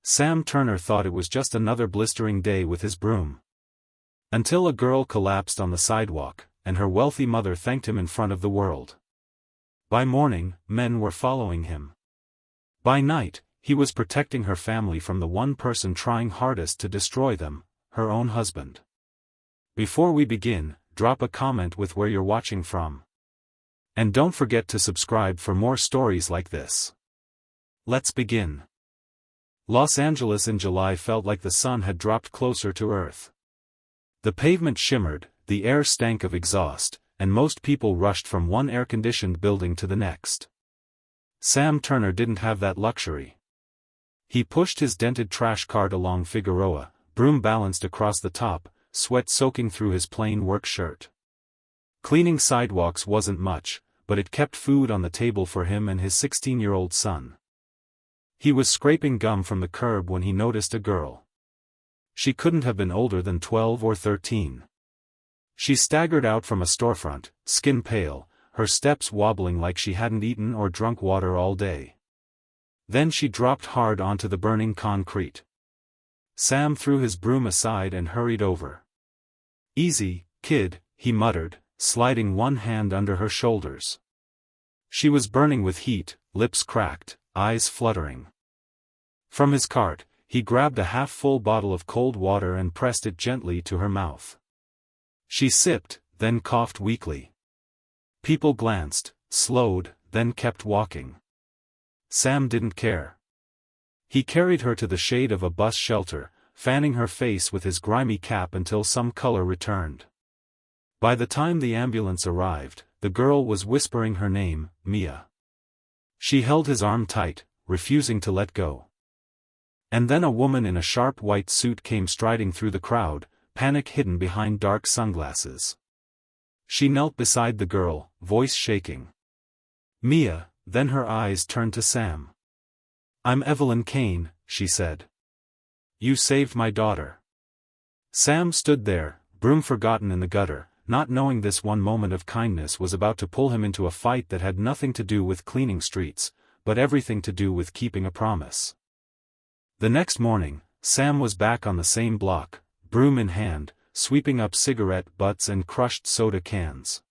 Sam Turner thought it was just another blistering day with his broom. Until a girl collapsed on the sidewalk, and her wealthy mother thanked him in front of the world. By morning, men were following him. By night, he was protecting her family from the one person trying hardest to destroy them, her own husband. Before we begin, drop a comment with where you're watching from. And don't forget to subscribe for more stories like this. Let's begin. Los Angeles in July felt like the sun had dropped closer to Earth. The pavement shimmered, the air stank of exhaust, and most people rushed from one air-conditioned building to the next. Sam Turner didn't have that luxury. He pushed his dented trash cart along Figueroa, broom balanced across the top, sweat soaking through his plain work shirt. Cleaning sidewalks wasn't much, but it kept food on the table for him and his 16-year-old son. He was scraping gum from the curb when he noticed a girl. She couldn't have been older than 12 or 13. She staggered out from a storefront, skin pale, her steps wobbling like she hadn't eaten or drunk water all day. Then she dropped hard onto the burning concrete. Sam threw his broom aside and hurried over. "Easy, kid," he muttered, sliding one hand under her shoulders. She was burning with heat, lips cracked, eyes fluttering. From his cart, he grabbed a half-full bottle of cold water and pressed it gently to her mouth. She sipped, then coughed weakly. People glanced, slowed, then kept walking. Sam didn't care. He carried her to the shade of a bus shelter, fanning her face with his grimy cap until some color returned. By the time the ambulance arrived, the girl was whispering her name, Mia. She held his arm tight, refusing to let go. And then a woman in a sharp white suit came striding through the crowd, panic hidden behind dark sunglasses. She knelt beside the girl, voice shaking. "Mia," then her eyes turned to Sam. "I'm Evelyn Kane," she said. "You saved my daughter." Sam stood there, broom forgotten in the gutter, not knowing this one moment of kindness was about to pull him into a fight that had nothing to do with cleaning streets, but everything to do with keeping a promise. The next morning, Sam was back on the same block, broom in hand, sweeping up cigarette butts and crushed soda cans.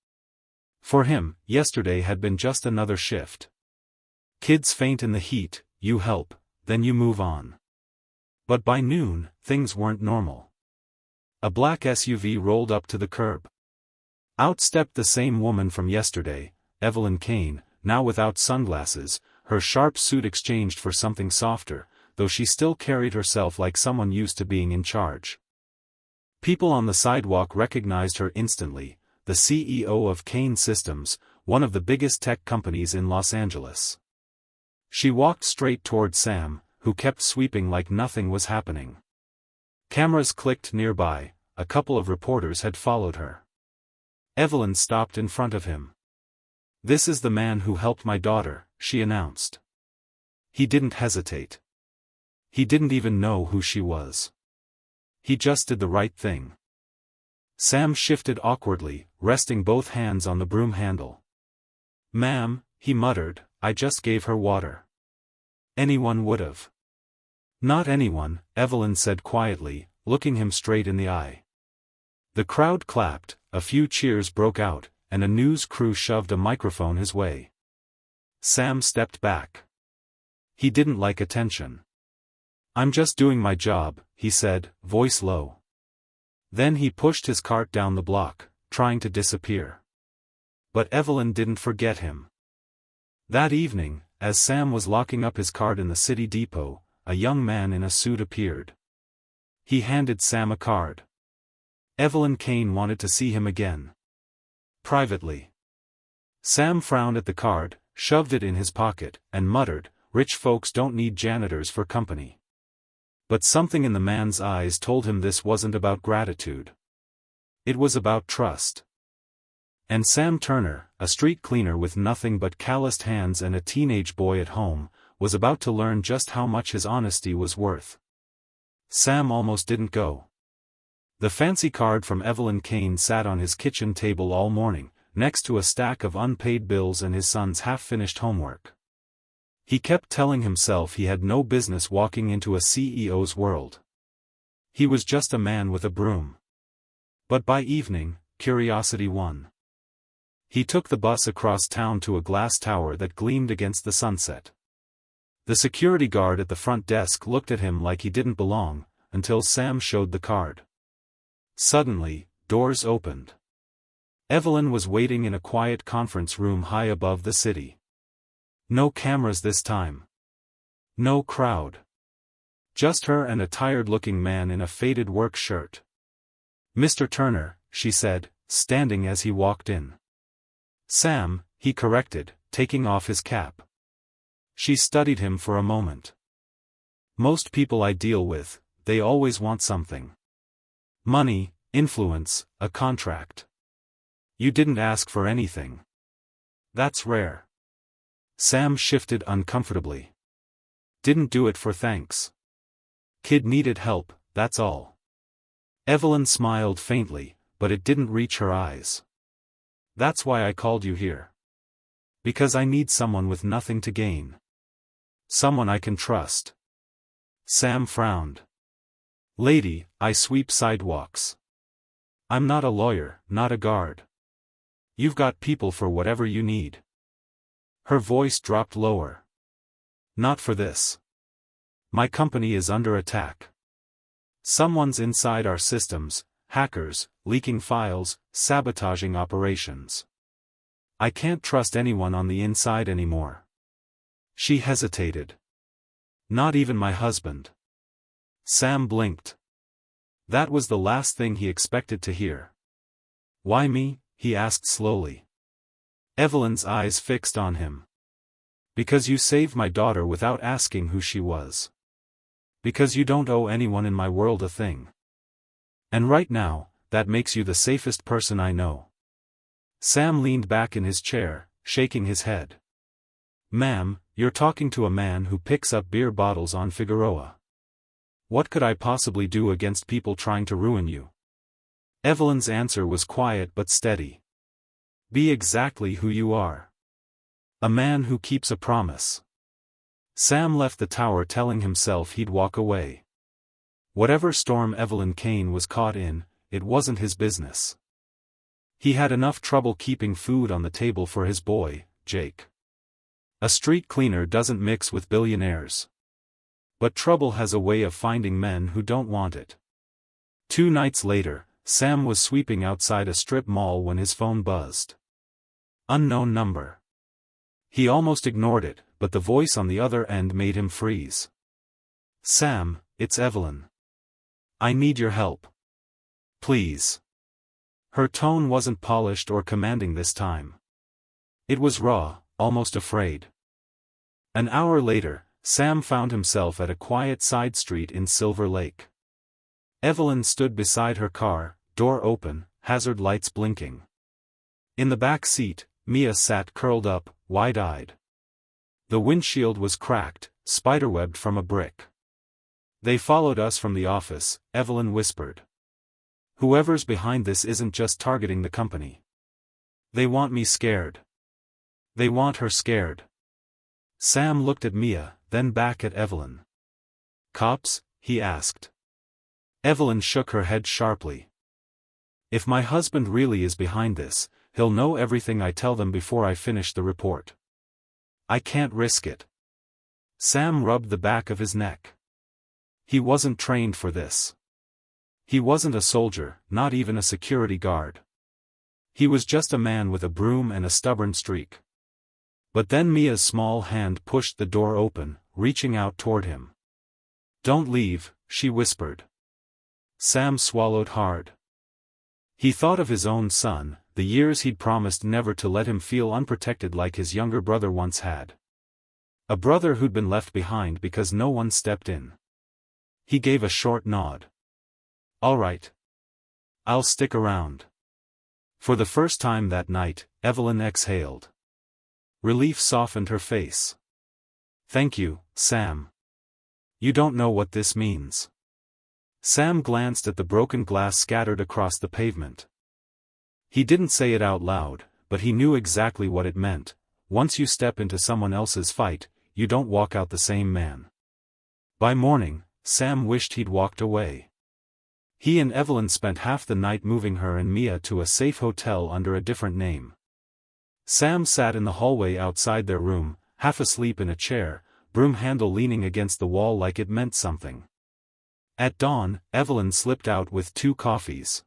For him, yesterday had been just another shift. Kids faint in the heat, you help, then you move on. But by noon, things weren't normal. A black SUV rolled up to the curb. Out stepped the same woman from yesterday, Evelyn Kane, now without sunglasses, her sharp suit exchanged for something softer, though she still carried herself like someone used to being in charge. People on the sidewalk recognized her instantly, the CEO of Kane Systems, one of the biggest tech companies in Los Angeles. She walked straight toward Sam, who kept sweeping like nothing was happening. Cameras clicked nearby, a couple of reporters had followed her. Evelyn stopped in front of him. "This is the man who helped my daughter," she announced. He didn't hesitate. He didn't even know who she was. He just did the right thing. Sam shifted awkwardly, resting both hands on the broom handle. "Ma'am," he muttered, "I just gave her water." "Anyone would've." "Not anyone," Evelyn said quietly, looking him straight in the eye. The crowd clapped, a few cheers broke out, and a news crew shoved a microphone his way. Sam stepped back. He didn't like attention. "I'm just doing my job," he said, voice low. Then he pushed his cart down the block, trying to disappear. But Evelyn didn't forget him. That evening, as Sam was locking up his cart in the city depot, a young man in a suit appeared. He handed Sam a card. Evelyn Kane wanted to see him again. Privately. Sam frowned at the card, shoved it in his pocket, and muttered, "Rich folks don't need janitors for company." But something in the man's eyes told him this wasn't about gratitude. It was about trust. And Sam Turner, a street cleaner with nothing but calloused hands and a teenage boy at home, was about to learn just how much his honesty was worth. Sam almost didn't go. The fancy card from Evelyn Kane sat on his kitchen table all morning, next to a stack of unpaid bills and his son's half-finished homework. He kept telling himself he had no business walking into a CEO's world. He was just a man with a broom. But by evening, curiosity won. He took the bus across town to a glass tower that gleamed against the sunset. The security guard at the front desk looked at him like he didn't belong, until Sam showed the card. Suddenly, doors opened. Evelyn was waiting in a quiet conference room high above the city. No cameras this time. No crowd. Just her and a tired-looking man in a faded work shirt. "Mr. Turner," she said, standing as he walked in. "Sam," he corrected, taking off his cap. She studied him for a moment. "Most people I deal with, they always want something. Money, influence, a contract. You didn't ask for anything. That's rare." Sam shifted uncomfortably. "Didn't do it for thanks. Kid needed help, that's all." Evelyn smiled faintly, but it didn't reach her eyes. "That's why I called you here. Because I need someone with nothing to gain. Someone I can trust." Sam frowned. "Lady, I sweep sidewalks. I'm not a lawyer, not a guard. You've got people for whatever you need." Her voice dropped lower. "Not for this. My company is under attack. Someone's inside our systems, hackers, leaking files, sabotaging operations. I can't trust anyone on the inside anymore." She hesitated. "Not even my husband." Sam blinked. That was the last thing he expected to hear. "Why me?" he asked slowly. Evelyn's eyes fixed on him. "Because you saved my daughter without asking who she was. Because you don't owe anyone in my world a thing. And right now, that makes you the safest person I know." Sam leaned back in his chair, shaking his head. "Ma'am, you're talking to a man who picks up beer bottles on Figueroa. What could I possibly do against people trying to ruin you?" Evelyn's answer was quiet but steady. "Be exactly who you are. A man who keeps a promise." Sam left the tower telling himself he'd walk away. Whatever storm Evelyn Kane was caught in, it wasn't his business. He had enough trouble keeping food on the table for his boy, Jake. A street cleaner doesn't mix with billionaires. But trouble has a way of finding men who don't want it. 2 nights later, Sam was sweeping outside a strip mall when his phone buzzed. Unknown number. He almost ignored it, but the voice on the other end made him freeze. "Sam, it's Evelyn. I need your help. Please." Her tone wasn't polished or commanding this time. It was raw, almost afraid. An hour later, Sam found himself at a quiet side street in Silver Lake. Evelyn stood beside her car, door open, hazard lights blinking. In the back seat, Mia sat curled up, wide-eyed. The windshield was cracked, spiderwebbed from a brick. "They followed us from the office," Evelyn whispered. "Whoever's behind this isn't just targeting the company. They want me scared. They want her scared." Sam looked at Mia, then back at Evelyn. "Cops?" he asked. Evelyn shook her head sharply. "If my husband really is behind this, he'll know everything I tell them before I finish the report. I can't risk it." Sam rubbed the back of his neck. He wasn't trained for this. He wasn't a soldier, not even a security guard. He was just a man with a broom and a stubborn streak. But then Mia's small hand pushed the door open, reaching out toward him. "Don't leave," she whispered. Sam swallowed hard. He thought of his own son, the years he'd promised never to let him feel unprotected like his younger brother once had. A brother who'd been left behind because no one stepped in. He gave a short nod. "All right. I'll stick around." For the first time that night, Evelyn exhaled. Relief softened her face. "Thank you, Sam. You don't know what this means." Sam glanced at the broken glass scattered across the pavement. He didn't say it out loud, but he knew exactly what it meant. Once you step into someone else's fight, you don't walk out the same man. By morning, Sam wished he'd walked away. He and Evelyn spent half the night moving her and Mia to a safe hotel under a different name. Sam sat in the hallway outside their room, half asleep in a chair, broom handle leaning against the wall like it meant something. At dawn, Evelyn slipped out with 2 coffees.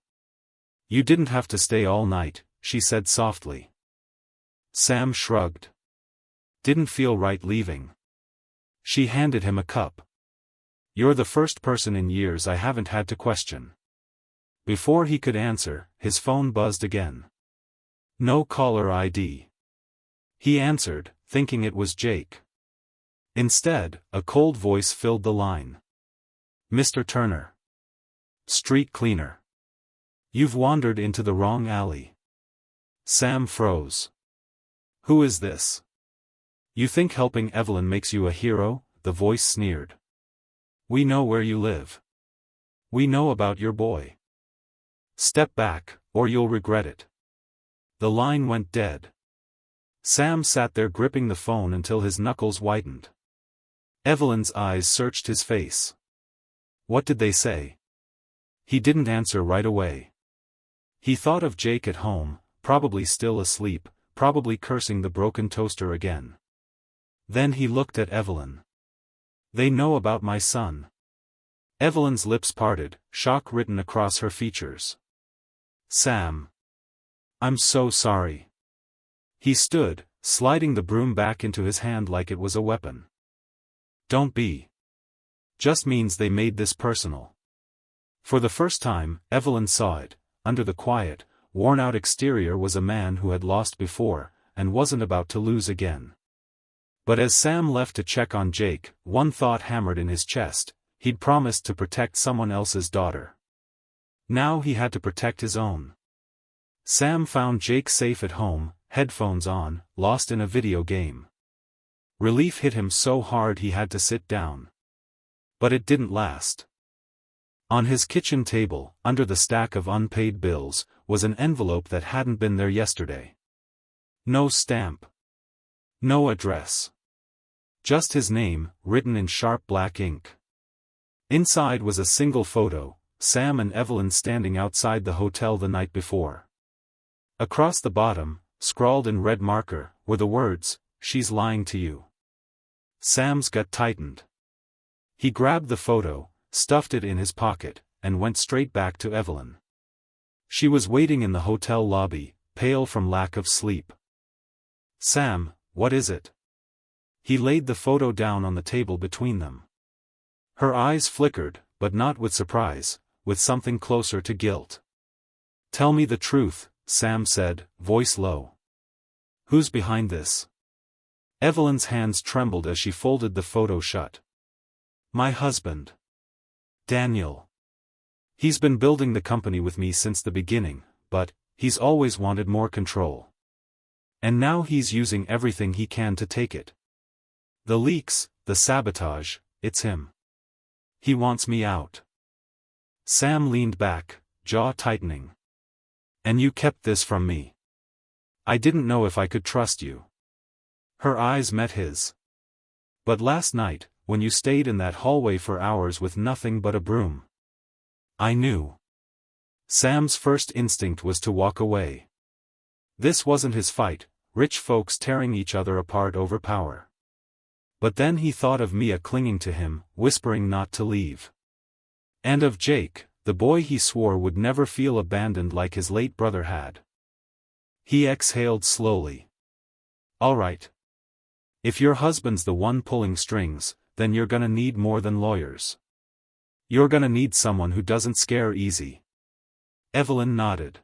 "You didn't have to stay all night," she said softly. Sam shrugged. "Didn't feel right leaving." She handed him a cup. "You're the first person in years I haven't had to question." Before he could answer, his phone buzzed again. No caller ID. He answered, thinking it was Jake. Instead, a cold voice filled the line. "Mr. Turner. Street cleaner. You've wandered into the wrong alley." Sam froze. "Who is this?" "You think helping Evelyn makes you a hero?" the voice sneered. "We know where you live. We know about your boy. Step back, or you'll regret it." The line went dead. Sam sat there gripping the phone until his knuckles whitened. Evelyn's eyes searched his face. What did they say? He didn't answer right away. He thought of Jake at home, probably still asleep, probably cursing the broken toaster again. Then he looked at Evelyn. "They know about my son." Evelyn's lips parted, shock written across her features. "Sam. I'm so sorry." He stood, sliding the broom back into his hand like it was a weapon. "Don't be. Just means they made this personal." For the first time, Evelyn saw it. Under the quiet, worn-out exterior was a man who had lost before, and wasn't about to lose again. But as Sam left to check on Jake, one thought hammered in his chest: he'd promised to protect someone else's daughter. Now he had to protect his own. Sam found Jake safe at home, headphones on, lost in a video game. Relief hit him so hard he had to sit down. But it didn't last. On his kitchen table, under the stack of unpaid bills, was an envelope that hadn't been there yesterday. No stamp. No address. Just his name, written in sharp black ink. Inside was a single photo, Sam and Evelyn standing outside the hotel the night before. Across the bottom, scrawled in red marker, were the words, "She's lying to you." Sam's gut tightened. He grabbed the photo, stuffed it in his pocket, and went straight back to Evelyn. She was waiting in the hotel lobby, pale from lack of sleep. "Sam, what is it?" He laid the photo down on the table between them. Her eyes flickered, but not with surprise, with something closer to guilt. "Tell me the truth," Sam said, voice low. "Who's behind this?" Evelyn's hands trembled as she folded the photo shut. "My husband. Daniel. He's been building the company with me since the beginning, but he's always wanted more control. And now he's using everything he can to take it. The leaks, the sabotage, it's him. He wants me out." Sam leaned back, jaw tightening. "And you kept this from me. I didn't know if I could trust you." Her eyes met his. "But last night, when you stayed in that hallway for hours with nothing but a broom, I knew." Sam's first instinct was to walk away. This wasn't his fight, rich folks tearing each other apart over power. But then he thought of Mia clinging to him, whispering not to leave. And of Jake, the boy he swore would never feel abandoned like his late brother had. He exhaled slowly. "All right. If your husband's the one pulling strings, then you're gonna need more than lawyers. You're gonna need someone who doesn't scare easy." Evelyn nodded.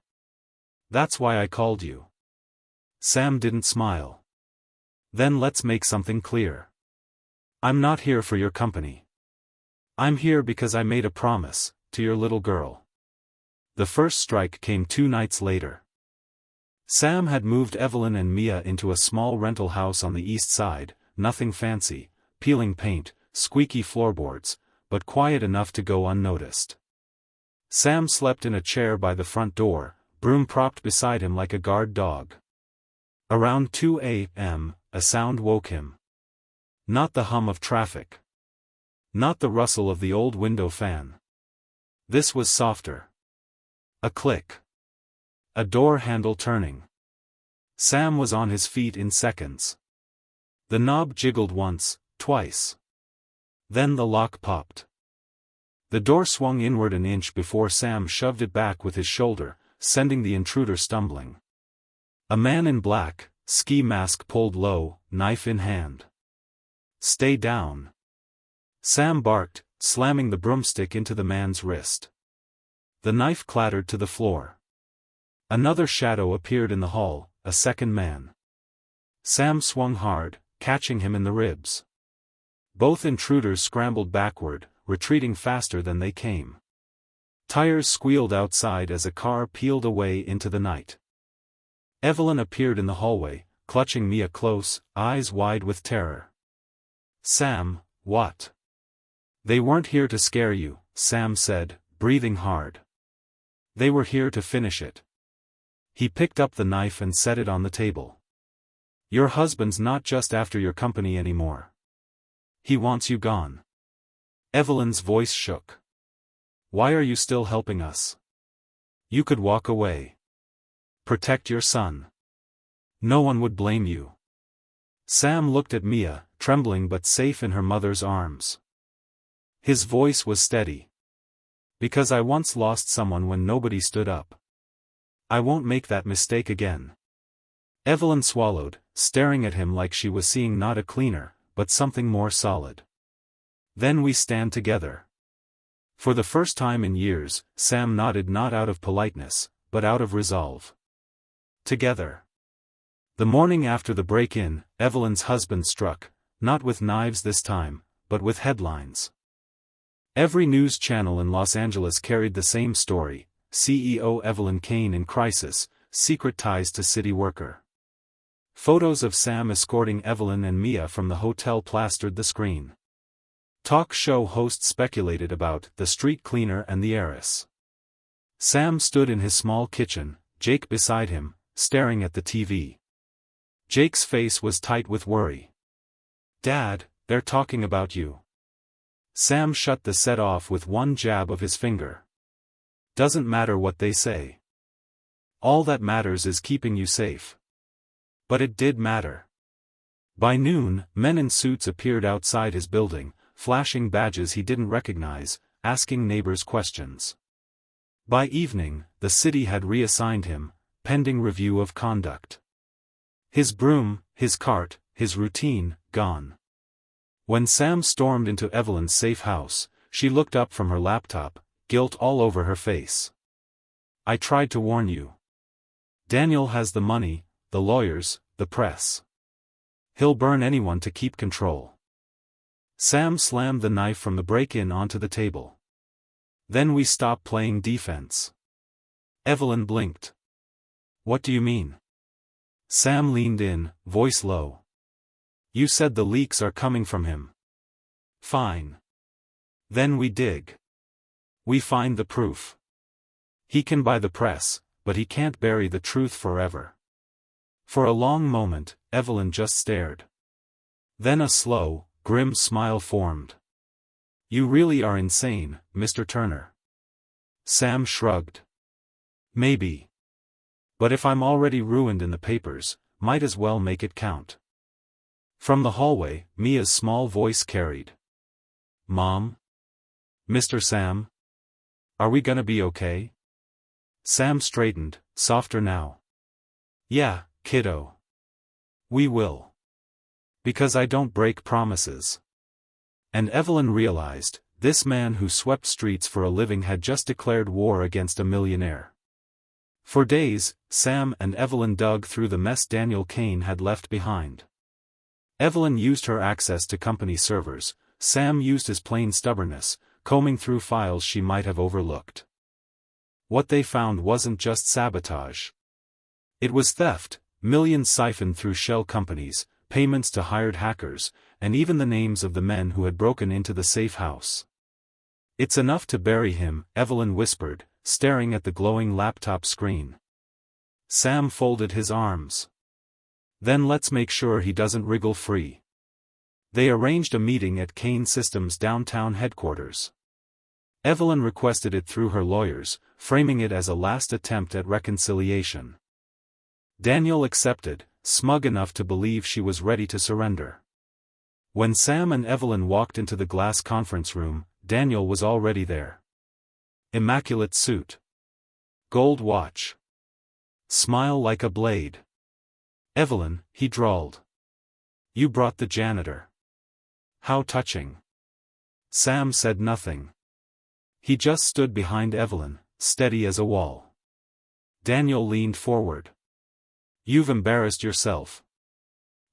"That's why I called you." Sam didn't smile. "Then let's make something clear. I'm not here for your company. I'm here because I made a promise, to your little girl." The first strike came 2 nights later. Sam had moved Evelyn and Mia into a small rental house on the east side, nothing fancy, peeling paint, squeaky floorboards, but quiet enough to go unnoticed. Sam slept in a chair by the front door, broom propped beside him like a guard dog. Around 2 a.m., a sound woke him. Not the hum of traffic. Not the rustle of the old window fan. This was softer. A click. A door handle turning. Sam was on his feet in seconds. The knob jiggled once, twice. Then the lock popped. The door swung inward an inch before Sam shoved it back with his shoulder, sending the intruder stumbling. A man in black, ski mask pulled low, knife in hand. "Stay down," Sam barked, slamming the broomstick into the man's wrist. The knife clattered to the floor. Another shadow appeared in the hall, a second man. Sam swung hard, catching him in the ribs. Both intruders scrambled backward, retreating faster than they came. Tires squealed outside as a car peeled away into the night. Evelyn appeared in the hallway, clutching Mia close, eyes wide with terror. "Sam, what?" "They weren't here to scare you," Sam said, breathing hard. "They were here to finish it." He picked up the knife and set it on the table. "Your husband's not just after your company anymore. He wants you gone." Evelyn's voice shook. "Why are you still helping us? You could walk away. Protect your son. No one would blame you." Sam looked at Mia, trembling but safe in her mother's arms. His voice was steady. "Because I once lost someone when nobody stood up. I won't make that mistake again." Evelyn swallowed, staring at him like she was seeing not a cleaner, but something more solid. "Then we stand together." For the first time in years, Sam nodded not out of politeness, but out of resolve. Together. The morning after the break-in, Evelyn's husband struck, not with knives this time, but with headlines. Every news channel in Los Angeles carried the same story: CEO Evelyn Kane in crisis, secret ties to city worker. Photos of Sam escorting Evelyn and Mia from the hotel plastered the screen. Talk show hosts speculated about the street cleaner and the heiress. Sam stood in his small kitchen, Jake beside him, staring at the TV. Jake's face was tight with worry. "Dad, they're talking about you." Sam shut the set off with one jab of his finger. "Doesn't matter what they say. All that matters is keeping you safe." But it did matter. By noon, men in suits appeared outside his building, flashing badges he didn't recognize, asking neighbors questions. By evening, the city had reassigned him, pending review of conduct. His broom, his cart, his routine, gone. When Sam stormed into Evelyn's safe house, she looked up from her laptop, guilt all over her face. "I tried to warn you. Daniel has the money, the lawyers, the press. He'll burn anyone to keep control." Sam slammed the knife from the break-in onto the table. "Then we stop playing defense." Evelyn blinked. "What do you mean?" Sam leaned in, voice low. "You said the leaks are coming from him. Fine. Then we dig. We find the proof. He can buy the press, but he can't bury the truth forever." For a long moment, Evelyn just stared. Then a slow, grim smile formed. "You really are insane, Mr. Turner." Sam shrugged. "Maybe. But if I'm already ruined in the papers, might as well make it count." From the hallway, Mia's small voice carried. "Mom? Mr. Sam? Are we gonna be okay?" Sam straightened, softer now. "Yeah, kiddo. We will. Because I don't break promises." And Evelyn realized, this man who swept streets for a living had just declared war against a millionaire. For days, Sam and Evelyn dug through the mess Daniel Kane had left behind. Evelyn used her access to company servers, Sam used his plain stubbornness, combing through files she might have overlooked. What they found wasn't just sabotage. It was theft, millions siphoned through shell companies, payments to hired hackers, and even the names of the men who had broken into the safe house. "It's enough to bury him," Evelyn whispered, staring at the glowing laptop screen. Sam folded his arms. "Then let's make sure he doesn't wriggle free." They arranged a meeting at Kane Systems' downtown headquarters. Evelyn requested it through her lawyers, framing it as a last attempt at reconciliation. Daniel accepted, smug enough to believe she was ready to surrender. When Sam and Evelyn walked into the glass conference room, Daniel was already there. Immaculate suit. Gold watch. Smile like a blade. "Evelyn," he drawled. "You brought the janitor." "How touching." Sam said nothing. He just stood behind Evelyn, steady as a wall. Daniel leaned forward. "You've embarrassed yourself.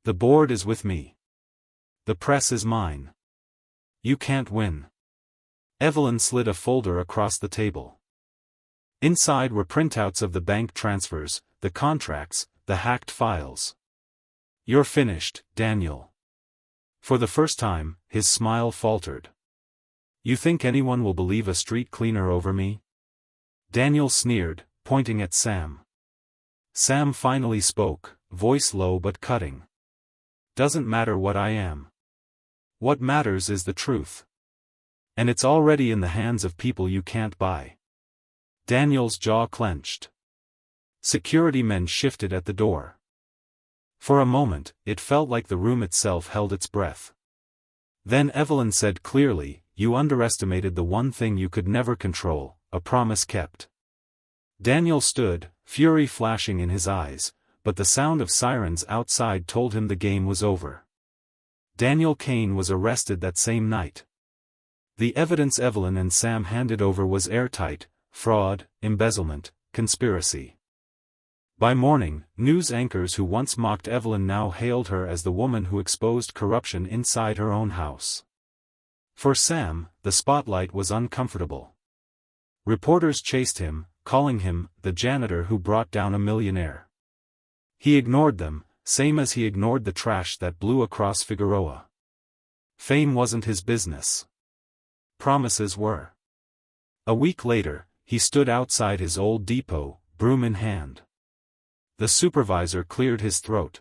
The board is with me. The press is mine. You can't win." Evelyn slid a folder across the table. Inside were printouts of the bank transfers, the contracts, the hacked files. "You're finished, Daniel." For the first time, his smile faltered. "You think anyone will believe a street cleaner over me?" Daniel sneered, pointing at Sam. Sam finally spoke, voice low but cutting. "Doesn't matter what I am. What matters is the truth. And it's already in the hands of people you can't buy." Daniel's jaw clenched. Security men shifted at the door. For a moment, it felt like the room itself held its breath. Then Evelyn said clearly, "You underestimated the one thing you could never control, a promise kept." Daniel stood, fury flashing in his eyes, but the sound of sirens outside told him the game was over. Daniel Kane was arrested that same night. The evidence Evelyn and Sam handed over was airtight: fraud, embezzlement, conspiracy. By morning, news anchors who once mocked Evelyn now hailed her as the woman who exposed corruption inside her own house. For Sam, the spotlight was uncomfortable. Reporters chased him, calling him the janitor who brought down a millionaire. He ignored them, same as he ignored the trash that blew across Figueroa. Fame wasn't his business. Promises were. A week later, he stood outside his old depot, broom in hand. The supervisor cleared his throat.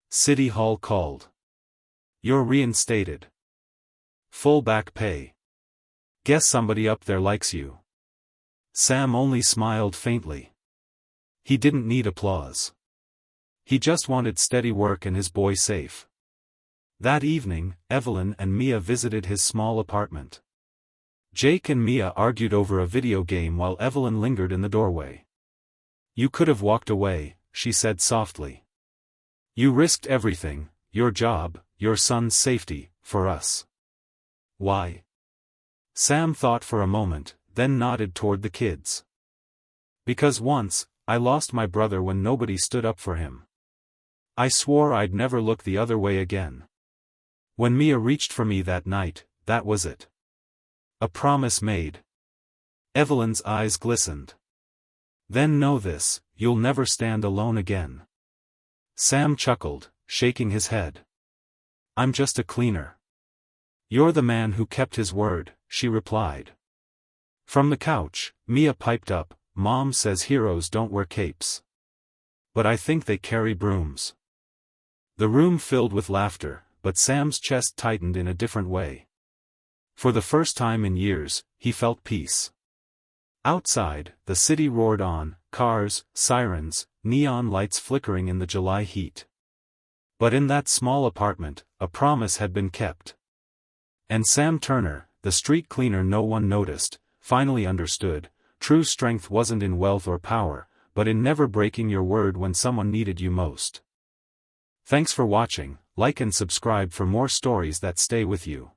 City Hall called. "You're reinstated. Full back pay. Guess somebody up there likes you." Sam only smiled faintly. He didn't need applause. He just wanted steady work and his boy safe. That evening, Evelyn and Mia visited his small apartment. Jake and Mia argued over a video game while Evelyn lingered in the doorway. "You could have walked away," she said softly. "You risked everything, your job, your son's safety, for us." "Why?" Sam thought for a moment, then nodded toward the kids. "Because once, I lost my brother when nobody stood up for him. I swore I'd never look the other way again. When Mia reached for me that night, that was it. A promise made." Evelyn's eyes glistened. "Then know this, you'll never stand alone again." Sam chuckled, shaking his head. "I'm just a cleaner." "You're the man who kept his word," she replied. From the couch, Mia piped up, "Mom says heroes don't wear capes. But I think they carry brooms." The room filled with laughter, but Sam's chest tightened in a different way. For the first time in years, he felt peace. Outside, the city roared on, cars, sirens, neon lights flickering in the July heat. But in that small apartment, a promise had been kept. And Sam Turner, the street cleaner no one noticed, finally understood: true strength wasn't in wealth or power, but in never breaking your word when someone needed you most. Thanks for watching. Like and subscribe for more stories that stay with you.